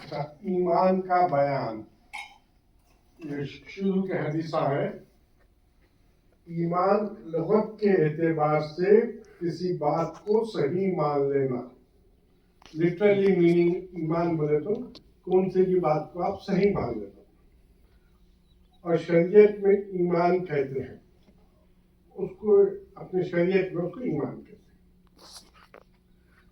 اچھا، ایمان کا بیان یہ شروع کے حدیثہ ہے. ایمان لغت کے اعتبار سے کسی بات کو صحیح مان لینا. لٹرلی میننگ ایمان بولے تو کون سی بھی بات کو آپ صحیح مان لینا. اور شریعت میں ایمان کہتے ہیں اس کو، اپنے شریعت میں اس کو ایمان کہتے ہیں.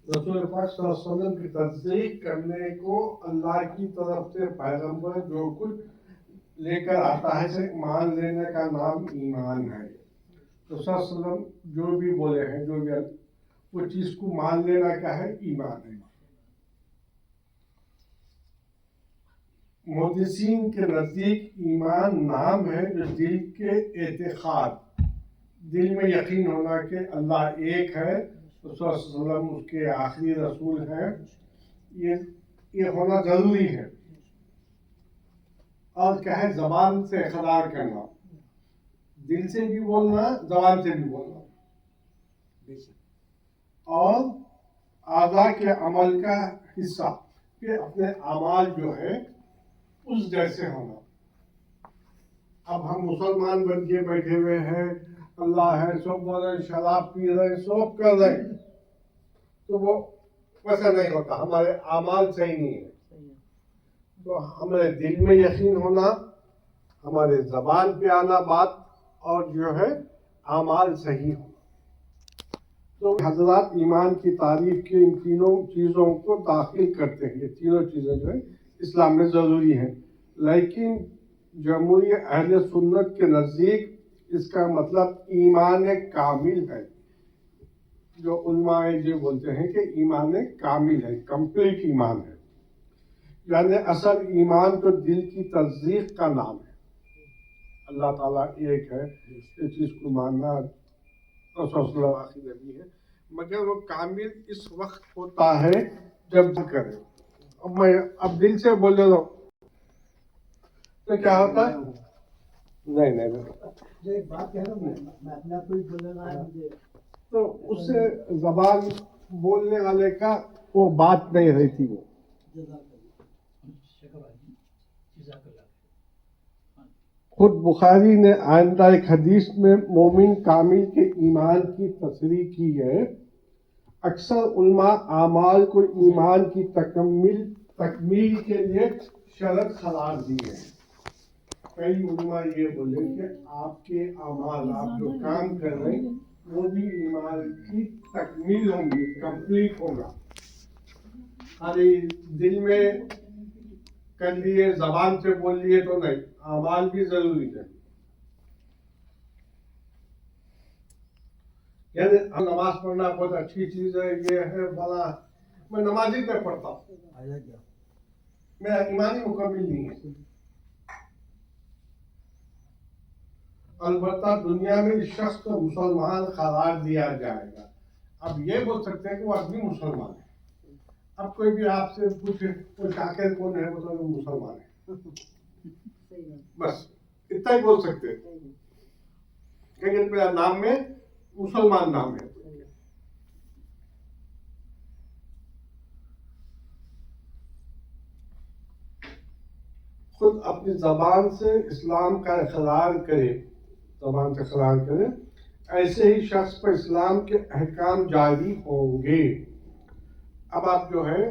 رسول پاک صلی اللہ علیہ وسلم کی تصدیق کرنے کو اللہ کی طرف سے پیغمبر جو کچھ لے کر آتا ہے اسے مان لینے کا نام ایمان ہے. تو صلی اللہ علیہ وسلم جو بھی بولے ہیں، جو بھی وہ چیز کو مان لینا کیا ہے؟ ایمان ہے. محدثین کے نزدیک ایمان نام ہے جو دل کے اعتقاد، دل میں یقین ہونا کہ اللہ ایک ہے، صلی اللہ علیہ وسلم اس کے آخری رسول ہیں، یہ ہونا ضروری ہے. اور کیا ہے؟ زبان سے اقرار کرنا، دل سے بھی بولنا، زبان سے بھی بولنا، اور اعضاء کے عمل کا حصہ کہ اپنے اعمال جو ہے اس جیسے ہونا. اب ہم مسلمان بن کے بیٹھے ہوئے ہیں، اللہ ہے، سب بول رہے ہیں، شراب پی رہے ہیں، سب کر رہے ہیں، تو وہ ویسا نہیں ہوتا. ہمارے اعمال صحیح نہیں ہے. تو ہمارے دل میں یقین ہونا، ہمارے زبان پہ آنا بات، اور جو ہے اعمال صحیح ہونا. تو حضرات ایمان کی تعریف کے ان تینوں چیزوں کو داخل کرتے ہیں. یہ تینوں چیزیں جو ہے اسلام میں ضروری ہیں. لیکن جمہوری اہل سنت کے نزدیک اس کا مطلب ایمان کامل ہے. جو علماء یہ بولتے ہیں کہ ایمان کامل ہے، کمپلیٹ ایمان ہے. یعنی اصل ایمان تو دل کی تصدیق کا نام ہے. اللہ تعالیٰ ایک ہے، اس چیز کو ماننا رسول اللہ آخری نبی ہے. مگر وہ کامل اس وقت ہوتا ہے جب کرے. اب میں دل سے بول رہا ہوں تو کیا ہوتا ہے؟ نہیں تو اس سے زبان بولنے والے کا وہ بات نہیں رہتی. وہ خود بخاری نے آئندہ ایک حدیث میں مومن کامل کے ایمان کی تصریح کی ہے. اکثر علماء اعمال کو ایمان کی تکمیل کے لیے شرط قرار دی ہے. کئی علماء یہ بولے کہ آپ کے اعمال، آپ جو کام کر رہے ہیں وہ بھی ایمان کی تکمیل ہوں گی، کمپلیٹ ہوگا. خالی دل میں کر لیے، زبان سے بول لیے تو نہیں، اعمال بھی ضروری ہے. یعنی نماز پڑھنا بہت اچھی چیز ہے، یہ ہے بڑا، میں نماز ہی نہیں پڑھتا، میرا ایمان ہی مکمل نہیں ہے. البتہ دنیا میں اس شخص کو مسلمان قرار دیا جائے گا. اب یہ بول سکتے ہیں کہ وہ آدمی مسلمان ہے. اب کوئی بھی آپ سے پوچھے وہ شاکر کون ہے، وہ مسلمان ہے، بس اتنا ہی بول سکتے ہیں. لیکن میرا نام میں مسلمان نام ہے. خود اپنی زبان سے اسلام کا اقرار کرے، زبان سے اقرار کرے، ایسے ہی شخص پر اسلام کے احکام جاری ہوں گے. اب آپ جو ہے،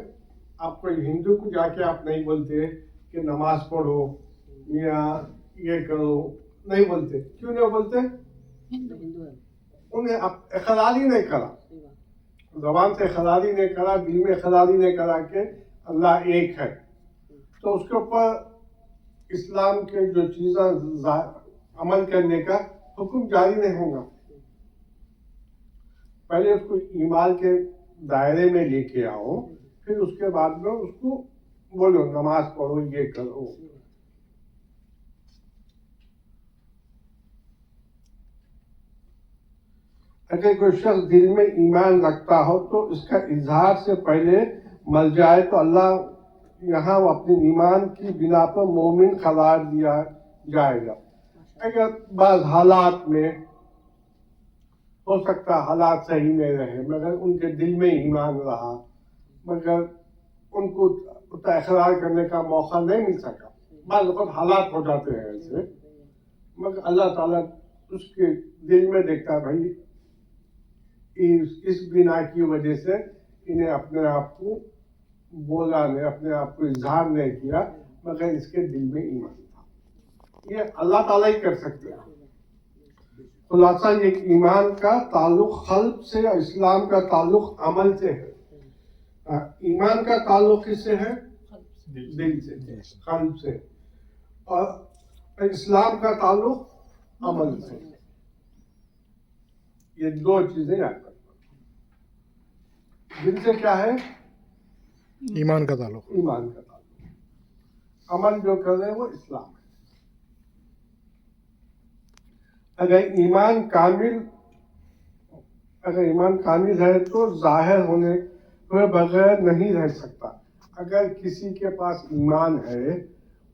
آپ کوئی ہندو کو جا کے آپ نہیں بولتے کہ نماز پڑھو یا یہ کرو، نہیں بولتے. کیوں نہیں بولتے؟ انہیں اقرار ہی نہیں کرا، زبان سے اقرار ہی نہیں کرا، دل میں اقرار ہی نہیں کرا کہ اللہ ایک ہے. تو اس کے اوپر اسلام کے جو چیزیں عمل کرنے کا حکم جاری نہیں ہوگا. پہلے اس کو ایمان کے دائرے میں لے کے آؤ، پھر اس کے بعد میں اس کو بولو نماز پڑھو، یہ کرو. اگر کوئی شخص دل میں ایمان رکھتا ہو تو اس کا اظہار سے پہلے مر جائے تو اللہ یہاں وہ اپنے ایمان کی بنا پر مومن قرار دیا جائے گا. اگر بعض حالات میں ہو سکتا حالات صحیح نہیں رہے مگر ان کے دل میں ایمان رہا، مگر ان کو اتنا اقرار کرنے کا موقع نہیں مل سکا. بعض اوقات حالات ہو جاتے ہیں ایسے, مگر اللہ تعالیٰ اس کے دل میں دیکھتا ہے بھائی اس بنا کی وجہ سے انہیں اپنے آپ کو بولا نہیں, اپنے آپ کو اظہار نہیں کیا, مگر اس کے دل میں ایمان تھا. یہ اللہ تعالیٰ ہی کر سکتے ہیں. خلاصہ یہ ایمان کا تعلق قلب سے اور اسلام کا تعلق عمل سے ہے. ایمان کا تعلق کس سے ہے؟ دل سے, قلب سے, اور اسلام کا تعلق عمل سے. یہ دو چیزیں یاد رکھنا. دل سے کیا ہے؟ ایمان کا تعلق. ایمان کا تعلق. عمل جو کر رہے ہیں وہ اسلام ہے. اگر ایمان کامل ہے تو ظاہر ہونے کے بغیر نہیں رہ سکتا. اگر کسی کے پاس ایمان ہے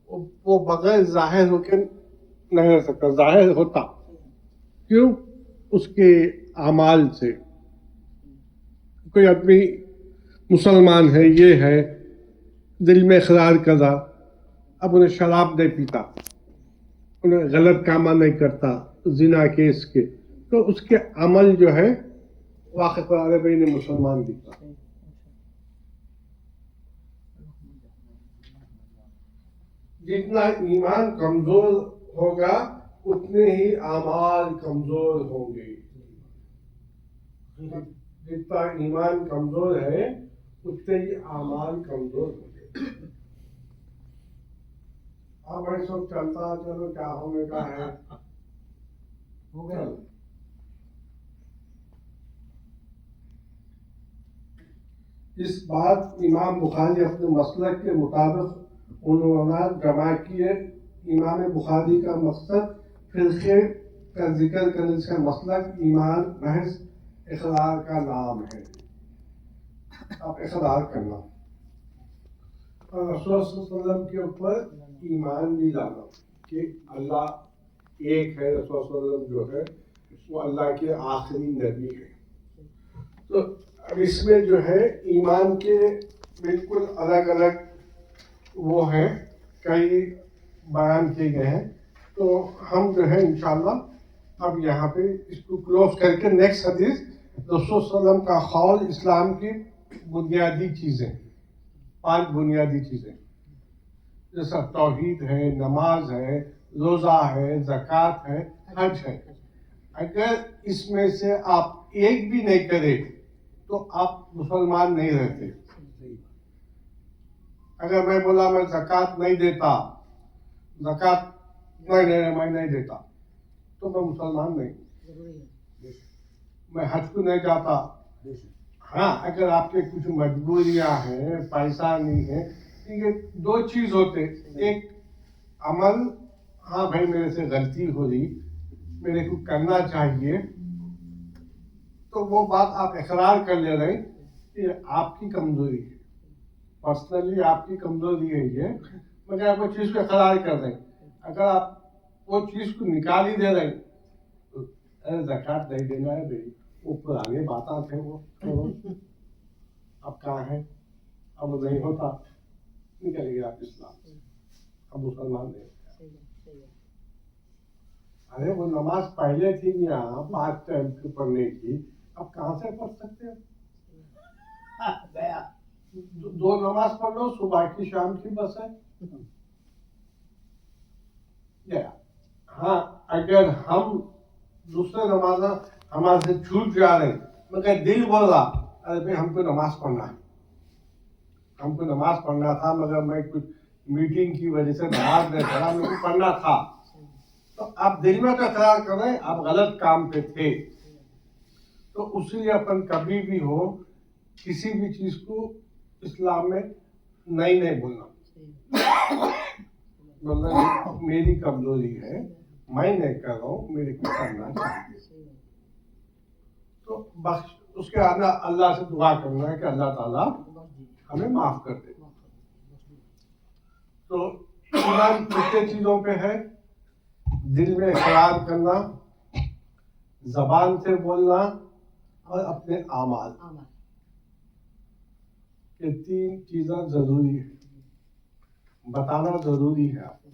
وہ بغیر ظاہر ہو کے نہیں رہ سکتا. ظاہر ہوتا کیوں؟ اس کے اعمال سے. کوئی آدمی مسلمان ہے, یہ ہے, دل میں اقرار کرا, اب انہیں شراب نہیں پیتا, انہیں غلط کام نہیں کرتا, زنا کیس کے, تو اس کے عمل جو ہے واقع قرار بھائی نے مسلمان دکھتا. جتنا ایمان کمزور ہوگا اتنے ہی اعمال کمزور ہوں گے. جتنا ایمان کمزور ہے اتنے ہی اعمال کمزور ہوں گے. اب بھائی سب چلتا چلو کیا ہونے کا ہے ہو گیا. اس بات امام بخاری اپنے مسلک کے مطابق عنوانات جمع کیے. امام بخاری کا مقصد فرقے کا ذکر کرنے کا مسلک ایمان محض اقرار کا نام ہے. اب اقرار کرنا اور رسول صلی اللہ علیہ وسلم کے اوپر ایمان بھی لانا کہ اللہ ایک ہے. رسول صلی اللہ علیہ وسلم جو ہے وہ اللہ کے آخری نبی ہے. تو اب اس میں جو ہے ایمان کے بالکل الگ الگ وہ ہیں, کئی بیان کیے گئے ہیں. تو ہم جو ہے انشاءاللہ اب یہاں پہ اس کو کلوز کر کے نیکسٹ حدیث رسول صلی اللہ علیہ وسلم کا قول اسلام کی بنیادی چیزیں, 5 بنیادی چیزیں جیسا توحید ہے, نماز ہے, روزہ ہے, زکوٰۃ ہے, حج ہے. اگر اس میں سے آپ ایک بھی نہیں کرے تو آپ مسلمان نہیں رہتے. اگر میں بولا میں زکوٰۃ نہیں دیتا, میں نہیں دیتا, تو میں مسلمان نہیں. میں حج کو نہیں جاتا. ہاں اگر آپ کے کچھ مجبوریاں ہیں, پیسہ نہیں ہے, یہ 2 چیز ہوتے. ایک عمل, ہاں بھائی میرے سے غلطی ہو رہی, میرے کو کرنا چاہیے, تو وہ بات آپ اقرار کر لے رہے ہیں کہ آپ کی کمزوری ہے, پرسنلی آپ کی کمزوری ہے یہ, مگر آپ وہ چیز کو اقرار کر رہے ہیں. اگر آپ وہ چیز کو نکال ہی دے رہے ہیں تو زکوٰۃ نہیں دینا ہے بھائی, وہ پرانے باتیں تھے, وہ اب کہاں ہے, اب وہ نہیں ہوتا, نکلے گے آپ اسلام, اب مسلمان نہیں. ارے وہ نماز پہلے تھی یہاں 5 ٹائم کی پڑھنے کی, اب کہاں سے پڑھ سکتے ہیں؟ 2 نماز پڑھ لو, صبح کی شام کی بس ہے. ہاں اگر ہم دوسرے نماز ہمارے سے چھوٹ جا رہے ہیں, مگر دل بول رہا ارے بھائی ہم کو نماز پڑھنا ہے, ہم کو نماز پڑھنا تھا, مگر میں کچھ میٹنگ کی وجہ سے نماز نہیں پڑھا, میرے کو پڑھنا تھا, تو آپ دل میں تو اقرار کر رہے ہیں آپ غلط کام پہ تھے. تو اسی لیے اپن کبھی بھی ہو کسی بھی چیز کو اسلام میں نہیں بولنا. بولنا میری کمزوری ہے, میں نہیں کر رہا ہوں, میرے کو کرنا چاہیے. تو بخش اس کے آگے اللہ سے دعا کرنا ہے کہ اللہ تعالیٰ ہمیں معاف کر دے. تو ایمان کتنے چیزوں پہ ہے؟ دل میں اقرار کرنا, زبان سے بولنا, اور اپنے اعمال. یہ تین چیزیں ضروری ہے، بتانا ضروری ہے آپ کو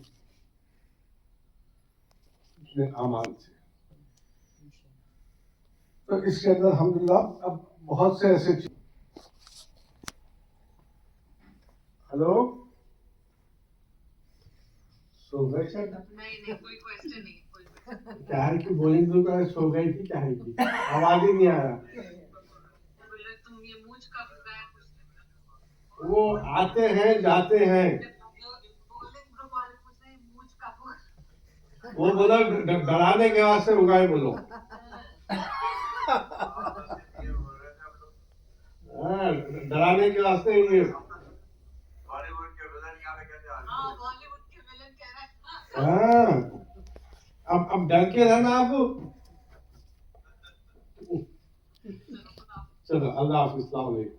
اپنے اعمال سے. تو اس کے اندر الحمدللہ اب بہت سے ایسے چیز. ہلو سو گئے شاید؟ نہیں کوئی کوشچن نہیں کوئی question کیا ہے کہ بولیں تو کہ سو گئی تھی کیا ہے کہ آواز ہی نہیں آ رہا. نہیں. بولے تم یہ مونچھ کب اگایا کچھ وہ آتے ہیں جاتے ہیں. بولے والے پوچھ رہے ہیں مونچھ کب اگایا. وہ بولا ڈرانے کے واسطے اگائے بولو. ہاں ڈرانے کے واسطے یہ بالی ووڈ کے ولن کہہ رہا ہے. ہاں اب ڈر کے رہنا آپ. چلو اللہ حافظ، السلام علیکم.